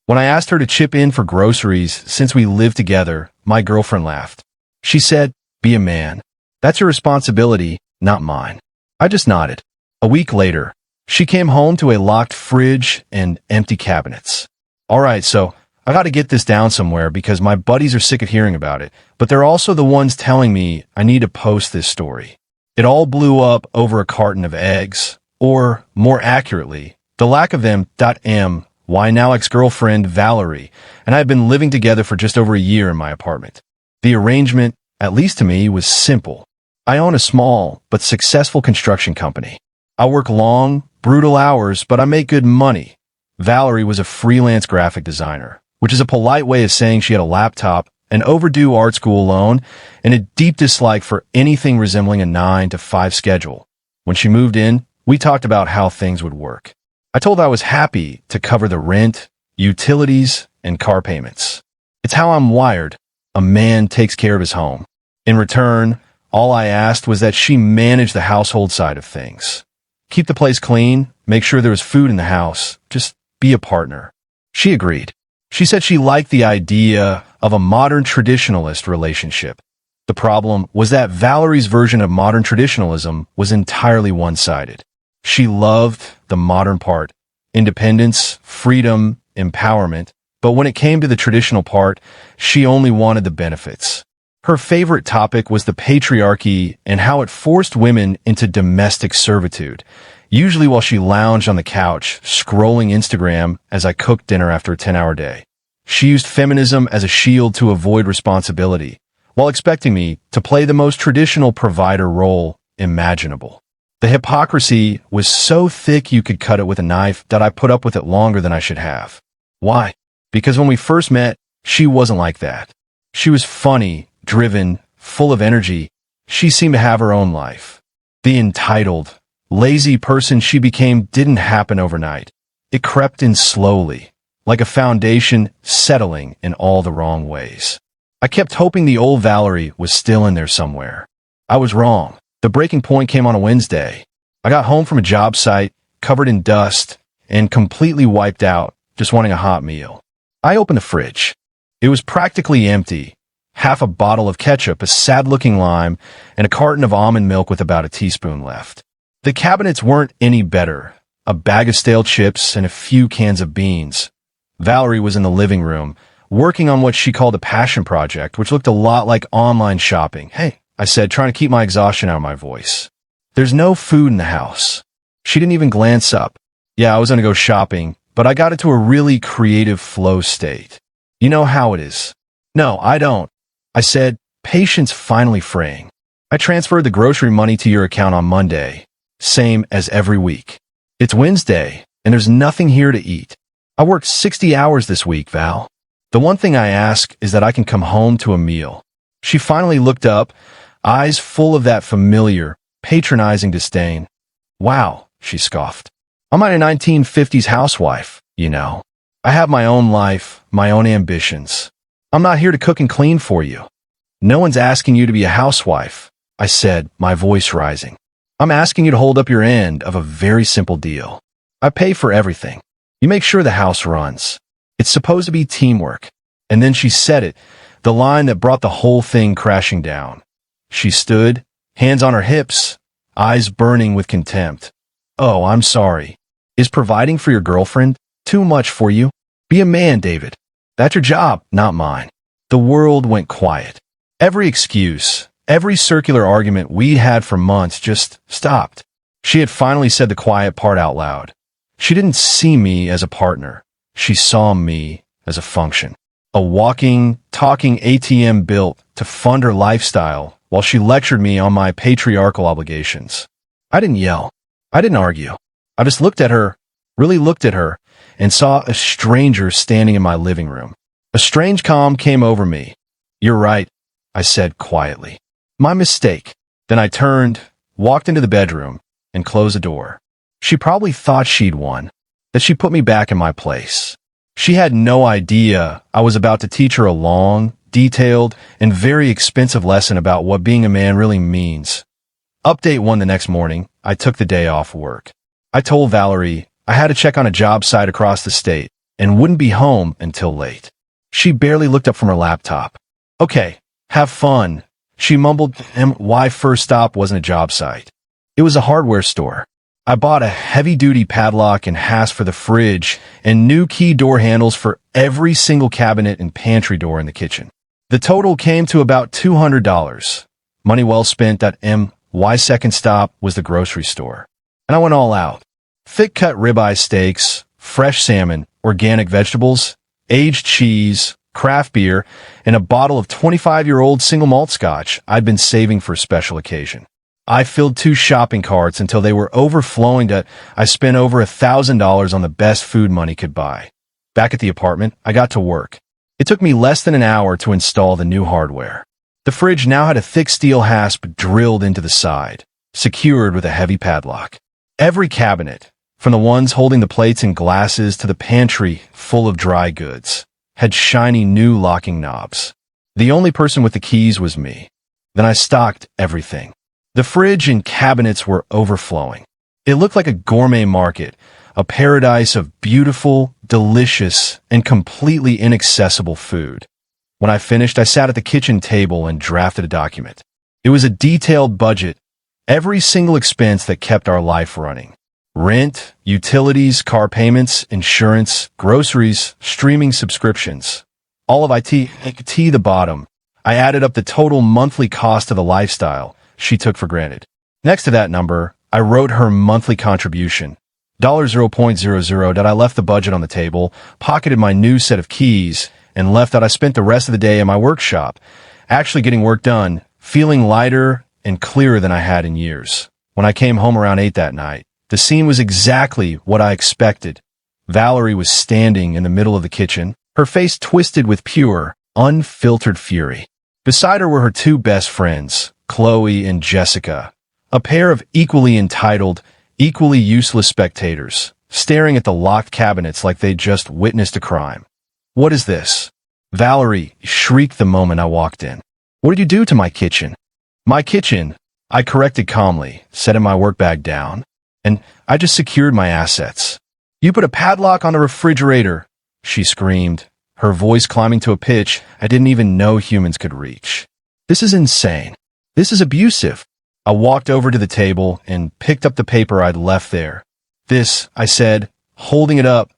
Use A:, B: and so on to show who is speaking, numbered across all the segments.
A: When I asked her to chip in for groceries since we lived together, my girlfriend laughed. She said, "Be a man. That's your responsibility, not mine." I just nodded. A week later, she came home to a locked fridge and empty cabinets. "All right, so I got to get this down somewhere because my buddies are sick of hearing about it, but they're also the ones telling me I need to post this story." It all blew up over a carton of eggs, or more accurately, the lack of them. My now ex-girlfriend Valerie and I have been living together for just over a year in my apartment. The arrangement, at least to me, was simple. I own a small but successful construction company. I work long, brutal hours, but I make good money. Valerie was a freelance graphic designer, which is a polite way of saying she had a laptop, an overdue art school loan, and a deep dislike for anything resembling a 9-to-5 schedule. When she moved in, we talked about how things would work. I told her I was happy to cover the rent, utilities, and car payments. It's how I'm wired. A man takes care of his home. In return, all I asked was that she manage the household side of things. Keep the place clean, make sure there was food in the house, just be a partner. She agreed. She said she liked the idea of a modern traditionalist relationship. The problem was that Valerie's version of modern traditionalism was entirely one-sided. She loved the modern part, independence, freedom, empowerment, but when it came to the traditional part, she only wanted the benefits. Her favorite topic was the patriarchy and how it forced women into domestic servitude, usually while she lounged on the couch, scrolling Instagram as I cooked dinner after a 10-hour day. She used feminism as a shield to avoid responsibility, while expecting me to play the most traditional provider role imaginable. The hypocrisy was so thick you could cut it with a knife that I put up with it longer than I should have. Why? Because when we first met, she wasn't like that. She was funny, driven, full of energy. She seemed to have her own life. The entitled, lazy person she became didn't happen overnight. It crept in slowly, like a foundation settling in all the wrong ways. I kept hoping the old Valerie was still in there somewhere. I was wrong. The breaking point came on a Wednesday. I got home from a job site, covered in dust, and completely wiped out, just wanting a hot meal. I opened the fridge. It was practically empty. Half a bottle of ketchup, a sad-looking lime, and a carton of almond milk with about a teaspoon left. The cabinets weren't any better. A bag of stale chips and a few cans of beans. Valerie was in the living room, working on what she called a passion project, which looked a lot like online shopping. "Hey," I said, trying to keep my exhaustion out of my voice. "There's no food in the house." She didn't even glance up. Yeah, I was going to go shopping, but I got into a really creative flow state. "You know how it is." "No, I don't," I said, patience finally fraying. "I transferred the grocery money to your account on Monday, same as every week. It's Wednesday, and there's nothing here to eat. I worked 60 hours this week, Val. The one thing I ask is that I can come home to a meal." She finally looked up, eyes full of that familiar, patronizing disdain. "Wow," she scoffed. "I'm not a 1950s housewife, you know. I have my own life, my own ambitions. I'm not here to cook and clean for you." "No one's asking you to be a housewife," I said, my voice rising. "I'm asking you to hold up your end of a very simple deal. I pay for everything. You make sure the house runs. It's supposed to be teamwork." And then she said it, the line that brought the whole thing crashing down. She stood, hands on her hips, eyes burning with contempt. "Oh, I'm sorry. Is providing for your girlfriend too much for you? Be a man, David. That's your job, not mine." The world went quiet. Every excuse, every circular argument we'd had for months just stopped. She had finally said the quiet part out loud. She didn't see me as a partner. She saw me as a function. A walking, talking ATM built to fund her lifestyle while she lectured me on my patriarchal obligations. I didn't yell. I didn't argue. I just looked at her, really looked at her, and saw a stranger standing in my living room. A strange calm came over me. "You're right," I said quietly. "My mistake." Then I turned, walked into the bedroom, and closed the door. She probably thought she'd won, that she put me back in my place. She had no idea I was about to teach her a long, detailed, and very expensive lesson about what being a man really means. Update 1 the next morning, I took the day off work. I told Valerie I had to check on a job site across the state. and wouldn't be home until late. She barely looked up from her laptop. Okay, have fun, she mumbled, and why first stop wasn't a job site. It was a hardware store. I bought a heavy-duty padlock and hasp for the fridge and new key door handles for every single cabinet and pantry door in the kitchen. The total came to about $200. Money well spent. My second stop was the grocery store. And I went all out. Thick-cut ribeye steaks, fresh salmon, organic vegetables, aged cheese, craft beer, and a bottle of 25-year-old single malt scotch I'd been saving for a special occasion. I filled 2 shopping carts until they were overflowing. I spent over $1,000 on the best food money could buy. Back at the apartment, I got to work. It took me less than an hour to install the new hardware. The fridge now had a thick steel hasp drilled into the side, secured with a heavy padlock. Every cabinet, from the ones holding the plates and glasses to the pantry full of dry goods, had shiny new locking knobs. The only person with the keys was me. Then I stocked everything. The fridge and cabinets were overflowing. It looked like a gourmet market, a paradise of beautiful, delicious, and completely inaccessible food. When I finished, I sat at the kitchen table and drafted a document. It was a detailed budget, every single expense that kept our life running. Rent, utilities, car payments, insurance, groceries, streaming subscriptions. All of IT, the bottom. I added up the total monthly cost of the lifestyle she took for granted. Next to that number, I wrote her monthly contribution, $0.00. I left the budget on the table, pocketed my new set of keys, and left out. I spent the rest of the day in my workshop, actually getting work done, feeling lighter and clearer than I had in years. When I came home around 8 that night, the scene was exactly what I expected. Valerie was standing in the middle of the kitchen, her face twisted with pure, unfiltered fury. Beside her were her 2 best friends, Chloe and Jessica, a pair of equally entitled, equally useless spectators, staring at the locked cabinets like they'd just witnessed a crime. What is this? Valerie shrieked the moment I walked in. What did you do to my kitchen? My kitchen, I corrected calmly, setting my work bag down. And I just secured my assets. You put a padlock on the refrigerator, she screamed, her voice climbing to a pitch I didn't even know humans could reach. This is insane. This is abusive. I walked over to the table and picked up the paper I'd left there. This, I said, holding it up,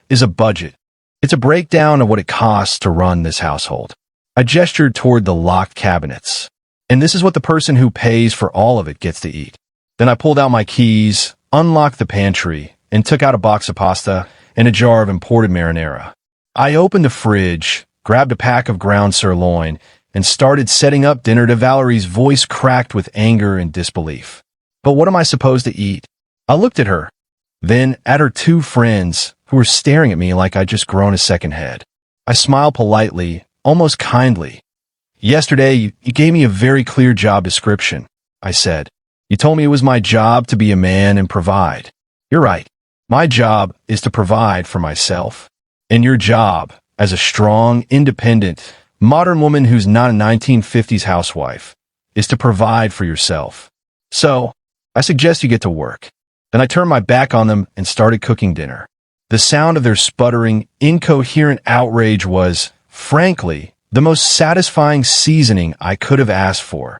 A: is a budget. It's a breakdown of what it costs to run this household. I gestured toward the locked cabinets. And this is what the person who pays for all of it gets to eat. Then I pulled out my keys, unlocked the pantry, and took out a box of pasta and a jar of imported marinara. I opened the fridge, grabbed a pack of ground sirloin, and started setting up dinner. To Valerie's voice cracked with anger and disbelief. But what am I supposed to eat? I looked at her, then at her 2 friends who were staring at me like I'd just grown a second head. I smiled politely, almost kindly. Yesterday, you gave me a very clear job description, I said. You told me it was my job to be a man and provide. You're right. My job is to provide for myself. And your job, as a strong, independent, modern woman who's not a 1950s housewife, is to provide for yourself. So, I suggest you get to work. Then I turned my back on them and started cooking dinner. The sound of their sputtering, incoherent outrage was, frankly, the most satisfying seasoning I could have asked for.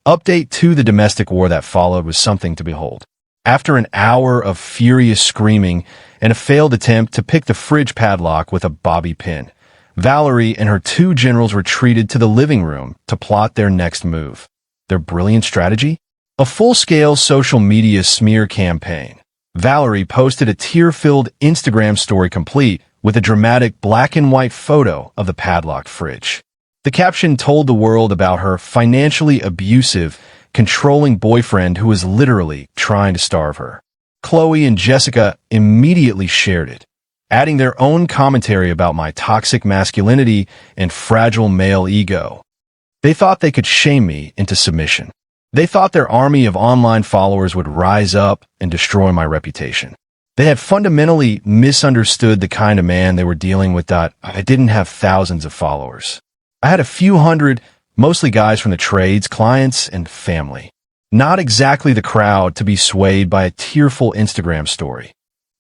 A: Update to the domestic war that followed was something to behold. After an hour of furious screaming and a failed attempt to pick the fridge padlock with a bobby pin, Valerie and her 2 generals retreated to the living room to plot their next move. Their brilliant strategy? A full-scale social media smear campaign. Valerie posted a tear-filled Instagram story complete with a dramatic black and white photo of the padlocked fridge. The caption told the world about her financially abusive, controlling boyfriend who was literally trying to starve her. Chloe and Jessica immediately shared it, adding their own commentary about my toxic masculinity and fragile male ego. They thought they could shame me into submission. They thought their army of online followers would rise up and destroy my reputation. They had fundamentally misunderstood the kind of man they were dealing with. I didn't have thousands of followers. I had a few hundred, mostly guys from the trades, clients, and family. Not exactly the crowd to be swayed by a tearful Instagram story.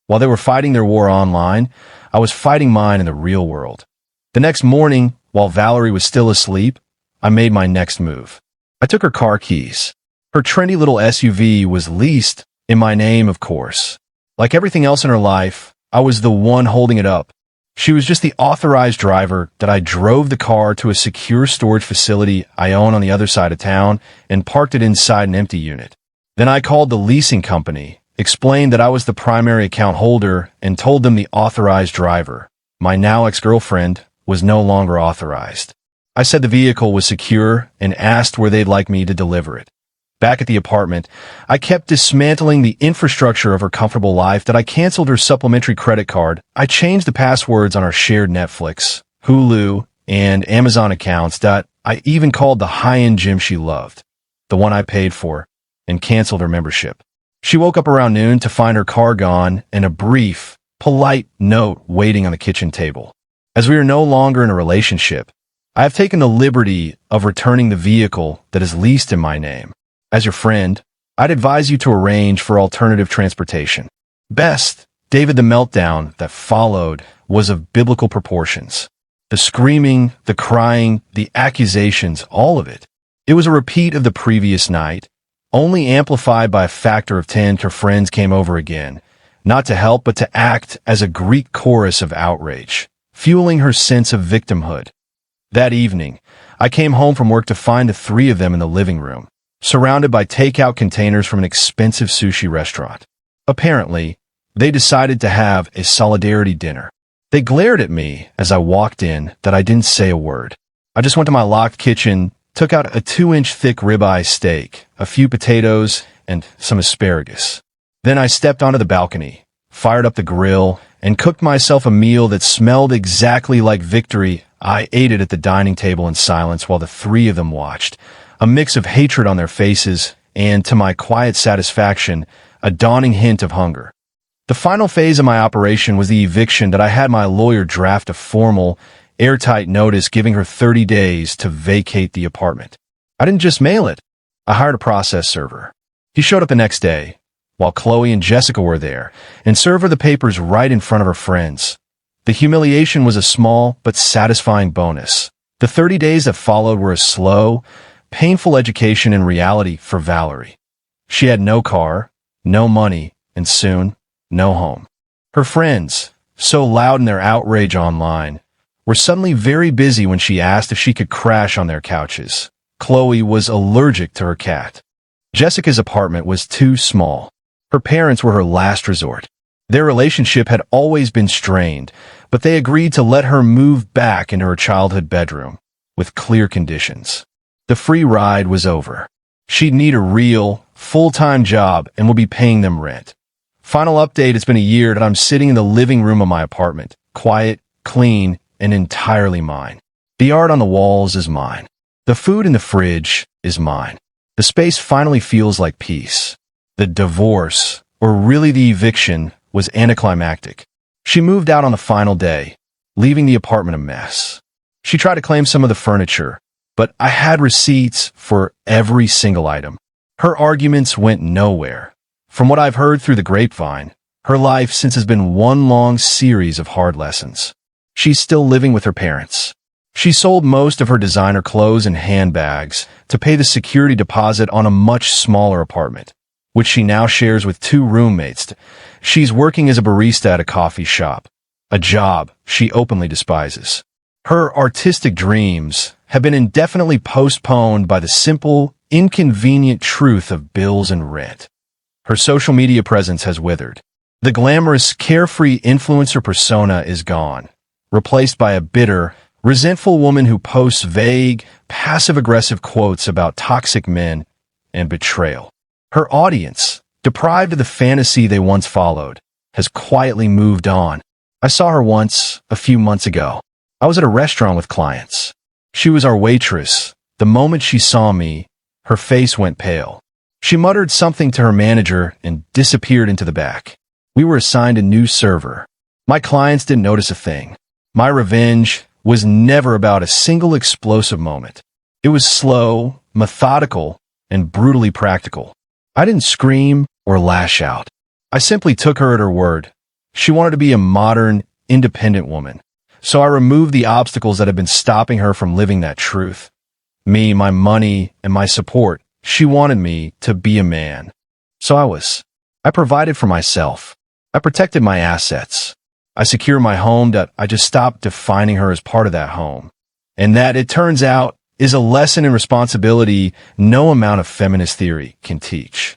A: While they were fighting their war online, I was fighting mine in the real world. The next morning, while Valerie was still asleep, I made my next move. I took her car keys. Her trendy little SUV was leased in my name, of course. Like everything else in her life, I was the one holding it up. She was just the authorized driver that I drove the car to a secure storage facility I own on the other side of town and parked it inside an empty unit. Then I called the leasing company, explained that I was the primary account holder, and told them the authorized driver, my now ex-girlfriend, was no longer authorized. I said the vehicle was secure and asked where they'd like me to deliver it. Back at the apartment, I kept dismantling the infrastructure of her comfortable life that I canceled her supplementary credit card. I changed the passwords on our shared Netflix, Hulu, and Amazon accounts. I even called the high-end gym she loved, the one I paid for, and canceled her membership. She woke up around noon to find her car gone and a brief, polite note waiting on the kitchen table. As we are no longer in a relationship, I have taken the liberty of returning the vehicle that is leased in my name. As your friend, I'd advise you to arrange for alternative transportation. Best, David, the meltdown that followed was of biblical proportions. The screaming, the crying, the accusations, all of it. It was a repeat of the previous night, only amplified by a factor of 10. Her friends came over again, not to help but to act as a Greek chorus of outrage, fueling her sense of victimhood. That evening, I came home from work to find the three of them in the living room, surrounded by takeout containers from an expensive sushi restaurant. Apparently, they decided to have a solidarity dinner. They glared at me as I walked in that I didn't say a word. I just went to my locked kitchen, took out a 2-inch thick ribeye steak, a few potatoes, and some asparagus. Then I stepped onto the balcony, fired up the grill, and cooked myself a meal that smelled exactly like victory. I ate it at the dining table in silence while the three of them watched, a mix of hatred on their faces and, to my quiet satisfaction, a dawning hint of hunger. The final phase of my operation was the eviction that I had my lawyer draft a formal, airtight notice giving her 30 days to vacate the apartment. I didn't just mail it. I hired a process server. He showed up the next day, while Chloe and Jessica were there, and served her the papers right in front of her friends. The humiliation was a small but satisfying bonus. The 30 days that followed were a slow, painful education in reality for Valerie. She had no car, no money, and soon, no home. Her friends, so loud in their outrage online, were suddenly very busy when she asked if she could crash on their couches. Chloe was allergic to her cat. Jessica's apartment was too small. Her parents were her last resort. Their relationship had always been strained, but they agreed to let her move back into her childhood bedroom, with clear conditions. The free ride was over. She'd need a real, full-time job and would be paying them rent. Final update, it's been a year that I'm sitting in the living room of my apartment, quiet, clean, and entirely mine. The art on the walls is mine. The food in the fridge is mine. The space finally feels like peace. The divorce, or really the eviction, was anticlimactic. She moved out on the final day, leaving the apartment a mess. She tried to claim some of the furniture, but I had receipts for every single item. Her arguments went nowhere. From what I've heard through the grapevine, her life since has been one long series of hard lessons. She's still living with her parents. She sold most of her designer clothes and handbags to pay the security deposit on a much smaller apartment, which she now shares with 2 roommates. She's working as a barista at a coffee shop, a job she openly despises. Her artistic dreams have been indefinitely postponed by the simple, inconvenient truth of bills and rent. Her social media presence has withered. The glamorous, carefree influencer persona is gone, replaced by a bitter, resentful woman who posts vague, passive-aggressive quotes about toxic men and betrayal. Her audience, deprived of the fantasy they once followed, has quietly moved on. I saw her once, a few months ago. I was at a restaurant with clients. She was our waitress. The moment she saw me, her face went pale. She muttered something to her manager and disappeared into the back. We were assigned a new server. My clients didn't notice a thing. My revenge was never about a single explosive moment. It was slow, methodical, and brutally practical. I didn't scream or lash out. I simply took her at her word. She wanted to be a modern, independent woman. So I removed the obstacles that had been stopping her from living that truth. Me, my money, and my support. She wanted me to be a man. So I provided for myself. I protected my assets. I secured my home. That I just stopped defining her as part of that home. And that, it turns out, is a lesson in responsibility no amount of feminist theory can teach.